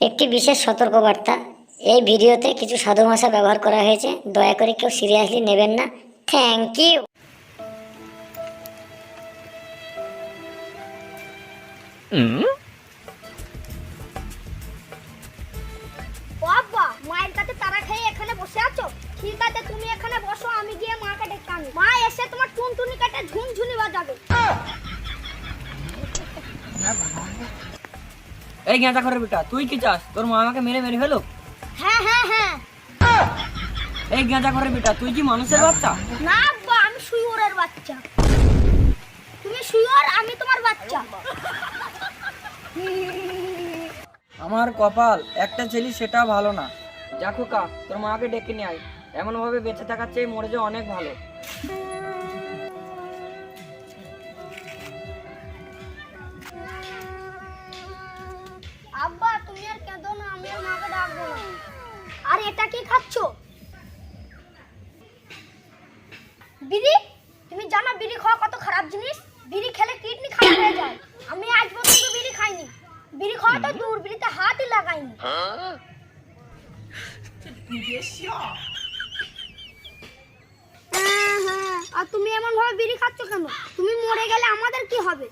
একটি বিশেষ সতর্কবার্তা, এই ভিডিওতে কিছু সাধু ভাষা ব্যবহার করা হয়েছে, দয়া করে কেউ সিরিয়াসলি নেবেন না। Thank you. বাবা, মায়ের কাছে তারা খেয়ে এখানে বসে আছো? ঠিক আছে, তুমি এখানে বসো, আমি গিয়ে মাকে ডেকে আনি। মা এসে তোমার টুনটুনি কাটে ঝুনঝুনি বাজাবে। এই গেঁজা করে বেটা, তুই কি চাস তোর মা আমাকে মেরে মেরে ফেলো? হ্যাঁ হ্যাঁ হ্যাঁ। এই গেঁজা করে বেটা, তুই কি মানুষের বাচ্চা? না আব্বা, আমি শুয়োরের বাচ্চা। তুমি শুয়োর, আমি তোমার বাচ্চা। আমার কপাল একটা ছেলে, সেটা ভালো না। যা খোকা, তোর মাকে ডেকে নিয়ে আয়। এমন ভাবে বেঁচে থাকার চেয়ে মরে যাওয়া অনেক ভালো। আব্বা, তুমি আর কেঁদো না, আমি আর মাকে ডাকবো না। আর এটা কি খাচ্ছো? বিড়ি? তুমি জানো বিড়ি খাওয়া কত খারাপ জিনিস? বিড়ি খেলে কিডনি খারাপ হয়ে যায়। আমি আজ পর্যন্ত বিড়ি খাইনি। বিড়ি খাওয়া তো দূর, বিড়িতে হাতই লাগাইনি। হ্যাঁ, আর তুমি এমন ভাবে বিড়ি খাচ্ছ কেন? তুমি মরে গেলে আমাদের কি হবে?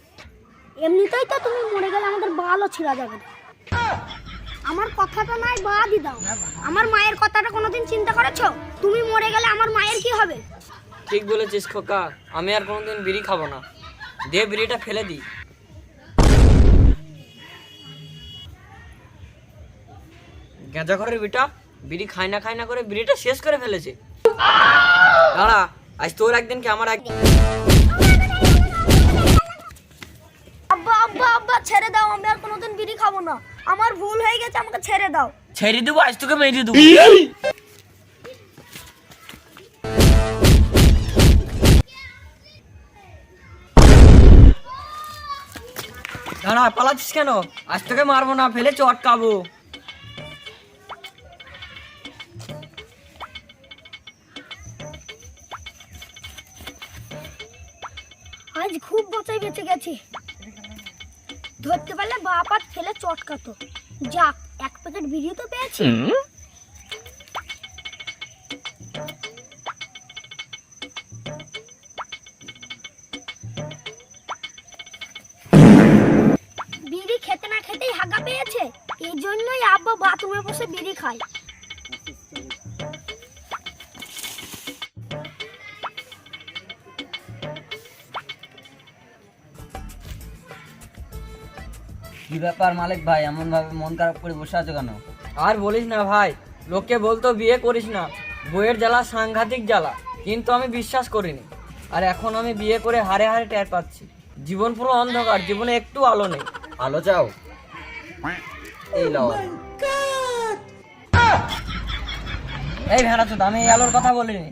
এমনিতেই তো তুমি মরে গেলে আমাদের বালও ছিঁড়া যাবে না। আমার কথাটা নাই বাদই দাও। আমার মায়ের কথাটা কোনোদিন চিন্তা করেছো? তুমি মরে গেলে আমার মায়ের কি হবে? ঠিক বলেছিস খোকা, আমি আর কোনোদিন বিড়ি খাবো না। দে বিড়িটা ফেলে দি। গেঁজা ঘরের বেটা, বিড়ি খাই না করে বিড়িটা শেষ করে ফেলেছে। দাঁড়া, আজ তোর একদিন কি আমার একদিন। আব্বা আব্বা আব্বা, ছেড়ে দাও, আমি আর কোনোদিন বিড়ি খাবো না। আমার ভুল হয়ে গেছে, আমাকে ছেড়ে দাও। ছেড়ে দেবো, আজ তোকে মেরে দেবো। দাঁড়া, পালাচ্ছিস কেন? আজ তোকে মারবো না, ফেলে চটকাবো। আজ খুব বাঁচাই বেঁচে গেছি। ধরতে পারলে বাপ আর ফেলে চটকাতো। যাক, এক প্যাকেট বিড়ি তো পেয়েছি। বিড়ি খেতে না খেতেই হাগা পেয়েছে, এই জন্যই আব্বা বাথরুমে বসে বিড়ি খায়। কি ব্যাপার মালিক ভাই, এমন ভাবে মন খারাপ করে বসে আছো কেন? আর বলিস না ভাই, লোককে বলতো বিয়ে করিস না, বইয়ের জ্বালা সাংঘাতিক জ্বালা, কিন্তু আমি বিশ্বাস করিনি। আর এখন আমি বিয়ে করে হারে হারে টের পাচ্ছি, জীবন পুরো অন্ধকার, জীবনে একটু আলো নেই। আলো চাও? এই লাও। এই ভেড়া চোদ, আমি এই আলোর কথা বলিনি।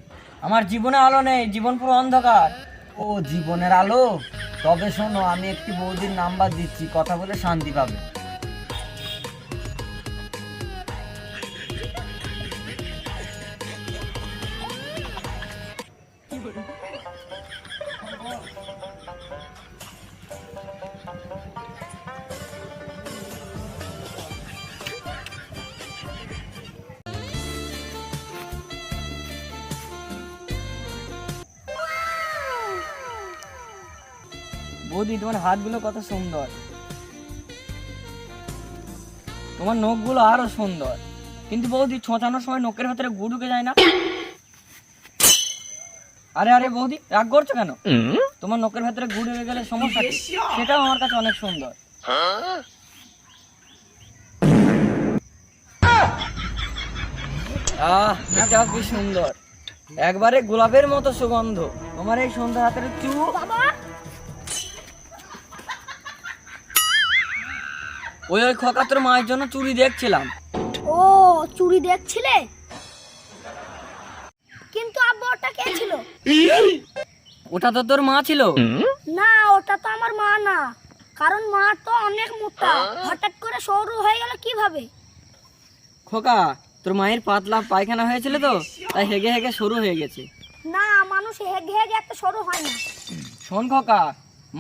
আমার জীবনে আলো নেই, জীবন পুরো অন্ধকার। ও জীবনের আলো? তবে শোনো, আমি একটি বৌদির নাম্বার দিচ্ছি, কথা বলে শান্তি পাবে। বৌদি, তোমার হাতগুলো কত সুন্দর, তোমার নখগুলো আরো সুন্দর, কিন্তু বৌদি ছোঁচানোর সময় নখের ভেতরে গু ঢুকে যায় না? আরে আরে বৌদি, রাগ করছো কেন? তোমার নখের ভেতরে গু ঢুকে গেলে সমস্যা কি? সেটাও আমার কাছে অনেক সুন্দর। এটাও কি সুন্দর, একবারে গোলাপের মতো সুগন্ধ। তোমার এই সুন্দর হাতের বাবা, ওই খোকা, তোর মায়ের জন্য চুড়ি দেখছিলাম। ও চুরি দেখছিলে? কিন্তু আব্বা, ওটা কে ছিল? ওটা তো তোর মা ছিল। না, ওটা তো আমার মা না, কারণ মা তো অনেক মোটা, হঠাৎ করে সরু হয়ে গেল কিভাবে? খোকা, তোর মায়ের পাতলা পায়খানা হয়েছিল তো, তাই হেগে হেগে সরু হয়ে গেছে। না, মানুষ হেগে হেগে এত সরু হয় না। শোন খোকা,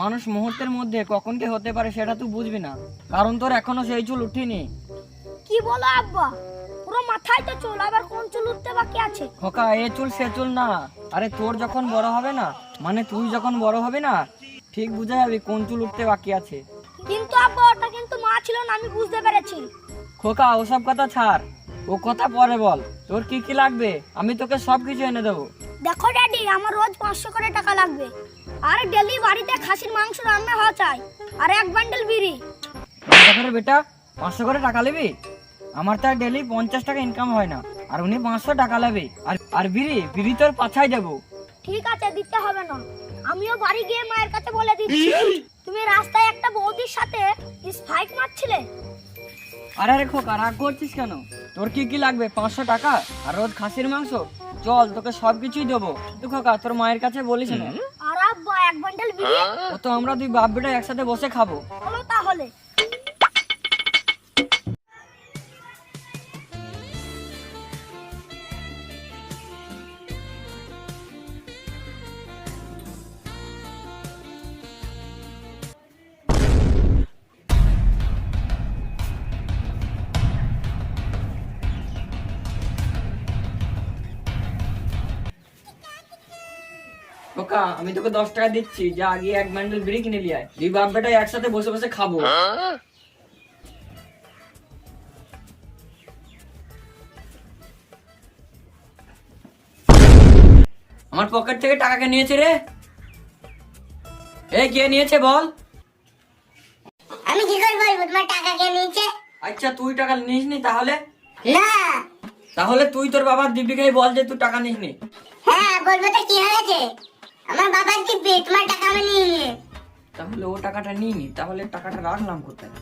মানুষ মুহূর্তের মধ্যে কখন কি হতে পারে সেটা তুই বুঝবি না, কারণ তোর এখনো সেই চুল উঠিনি। কি বলো আব্বা, পুরো মাথায় তো চুল, আবার কোন চুল উঠতে বাকি আছে? খোকা এ চুল সে চুল না, আরে তোর যখন বড় হবে না, মানে তুই যখন বড় হবে না, ঠিক বুঝে যাবি কোন চুল উঠতে বাকি আছে। কিন্তু আব্বা ওটা কিন্তু মা ছিল না, আমি বুঝতে পেরেছি। খোকা ওসব কথা ছাড়, ও কথা পরে বল, তোর কি কি লাগবে আমি তোকে সব কিছু এনে দেবো। দেখো ড্যাডি, আমার রোজ 500 করে টাকা লাগবে, আর ডেলি বাড়িতে খাসির মাংস রান্না হওয়া চাই, আর 1 বান্ডেল বিড়ি। করে বেটা 500 করে টাকা নেবি? আমার তো ডেলি 50 টাকা ইনকাম হয় না, আর উনি 500 টাকা নেবে। আর বিড়ি বিড়ি তোর পাছায় দেবো। ঠিক আছে, দিতে হবে না, আমিও বাড়ি গিয়ে মায়ের কাছে বলে দিচ্ছি। তুমি রাস্তায় একটা বৌদির সাথে ফাইট মারছিলে। আরে আরে খোকা রাগ করছিস কেন? তোর কি কি লাগবে? 500 টাকা আর রোজ খাসির মাংস, চল তোকে সব কিছুই দেবো। তুই খোকা তোর মায়ের কাছে বলিস না। আর আব্বা 1 বান্ডেল বিড়ি। ও তো আমরা দুই বাপ বেটা একসাথে বসে খাবো। চলো তাহলে। খোকা আমি তোকে 10 টাকা দিচ্ছি, যা আগে 1 বান্ডেল বিড়ি কিনে নিয়ে আয়, দুই বাপ বেটা একসাথে বসে বসে খাবো। আমার পকেট থেকে টাকা কে নিয়েছে রে? এই কে নিয়েছে বল? আমি কি করে বলবো তোমার টাকা কে নিয়েছে? আচ্ছা তুই টাকা নিসনি তাহলে? না। তাহলে তুই তোর বাবার দিব্যিকাই বল যে তুই টাকা নিসনি। হ্যাঁ বলবো তো, কি হয়েছে? আমার বাবার দিব্যি, তোমার টাকা আমি নিয়ে। তাহলে ও টাকাটা নিইনি, তাহলে টাকাটা রাখলাম কোথায়?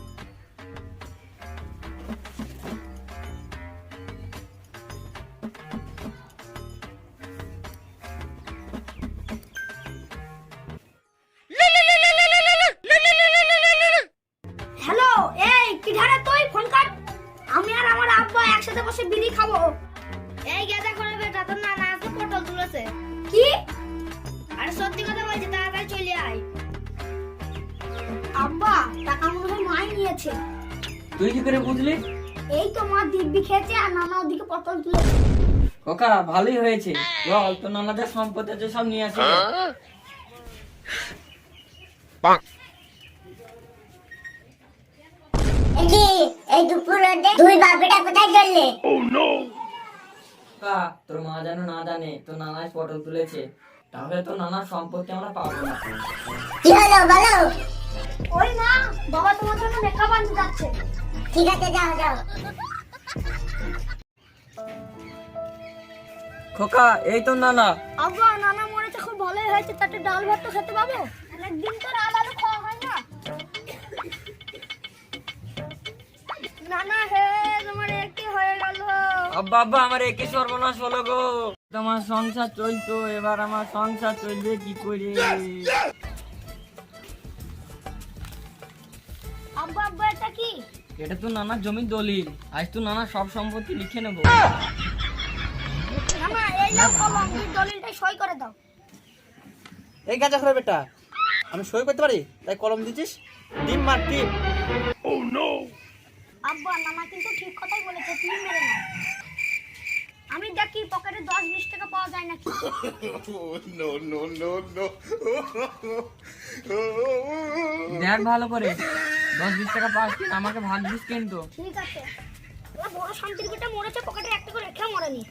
হ্যালো, এই কি ধারে তুই ফোন কাট, আমি আর আমার আব্বা একসাথে বসে বিড়ি খাবো। এই গেদা করে বেটা, তোর নানা আজকে পটল তুলেছে। কি? আরে সত্যি কথা বলছি, তাড়াতাড়ি চলে আয়। আব্বা টাকা মনে হয় মাই নিয়েছে। তুই কি করে বুঝলি? এই তো মা দিব্যি খেয়েছে আর নানা ওদিকে পটল তুলেছে। খোকা ভালোই হয়েছে, চল তোর নানাদের সম্পত্তি আছে সব নিয়ে আসি। এই দুপুর রোদে দুই বাপটা কোথায় চললে? খোকা তোর মা যেন না জানে তোর নানাই পটল তুলেছে, তাহলে তো নানার সম্পত্তি আমরা পাবো না। কি হলো বলো? ওই মা, বাবা তোমার জন্য মেকআপ আনতে যাচ্ছে। ঠিক আছে, যাও যাও। খোকা এই তো নানা। আব্বা নানা মরেছে, খুব ভালোই হয়েছে, তাতে ডাল ভাত তো খেতে পাবো। অনেকদিন তো ডাল আলু খাওয়া হয় না। নানা হে, তোমার একই হয়ে গেল। আব্বা আব্বা আমার একই সর্বনাশ হলো গো, তোমার সংসার চলতো, এবার আমার সংসার চলবে কি করে? আব্বা আব্বা এটা কি? এটা তো নানার জমির দলিল, আজ তো নানা সব সম্পত্তি লিখে নেবো। নানা এই নাও কলম, এই দলিলটা সই করে দাও। এই গাঁজা করে বেটা, আমি সই করতে পারি তাই কলম দিচ্ছিস? টিম মার টিম। আব্বা নানা কিন্তু ঠিক কথাই বলেছে, তুমি মেরে নাও। আমি দেখি পকেটে 10-20 টাকা পাওয়া যায় নাকি। দেখ ভালো করে, 10-20 টাকা পাস কিনা আমাকে ভাগ দিস কিন্তু। ঠিক আছে, ওরা বড় শান্তির পেটে মরেছে, পকেটে একটা করে রেখে মরেনি।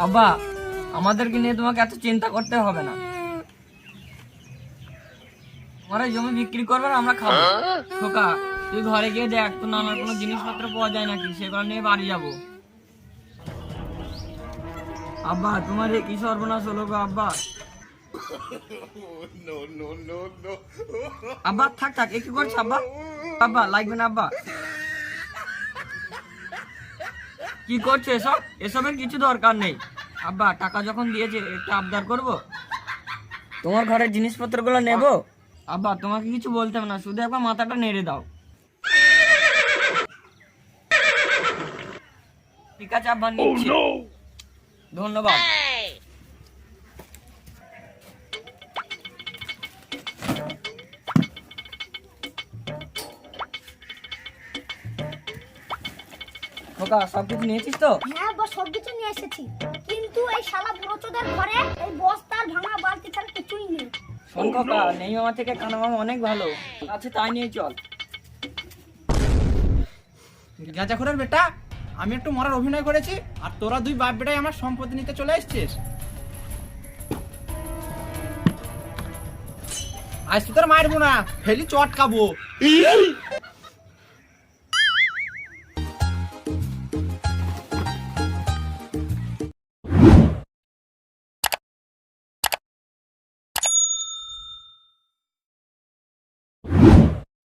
আব্বা আমাদেরকে নিয়ে তোমাকে এত চিন্তা করতে হবে না, তোমার এই জমি বিক্রি করবে আর আমরা খাবো। খোকা তুই ঘরে গিয়ে দেখ তো নানার কোনো জিনিসপত্র পাওয়া যায় নাকি, সেগুলো নিয়ে বাড়ি যাবো। আব্বা তোমার এই কি সর্বনাশ হলো গো আব্বা। আব্বা থাক থাক, এ কি করছো আব্বা? আব্বা লাগবে না আব্বা। কি করছো এসব? এসবের কিছু দরকার নেই আব্বা, টাকা যখন দিয়েছে একটা আবদার করব, তোমার ঘরের জিনিসপত্রগুলো নেব। আব্বা তোমাকে কিছু বলতে হবে না, শুধু একবার মাথাটা নেড়ে দাও। ঠিক আছে আব্বা নিচ্ছি। ধন্যবাদ। খোকা সবকিছু নিয়েছিস তো? হ্যাঁ বস, সব কিছু নিয়ে এসেছি, কিন্তু এই শালা বুড়োচোদের ঘরে এই বস্তার ভাঙা বালতি ছাড়া কিছুই নেই। শোন খোকা, নেই মামা থেকে কানা মামা অনেক ভালো আছে, তাই নিয়ে চল। গাঁজাখোরের বেটা, আমি একটু মরার অভিনয় করেছি আর তোরা দুই বাপ বেটাই আমার সম্পত্তি নিতে চলে এসেছিস। আজ তো তোর মারবো না, ফেলি চট খাবো।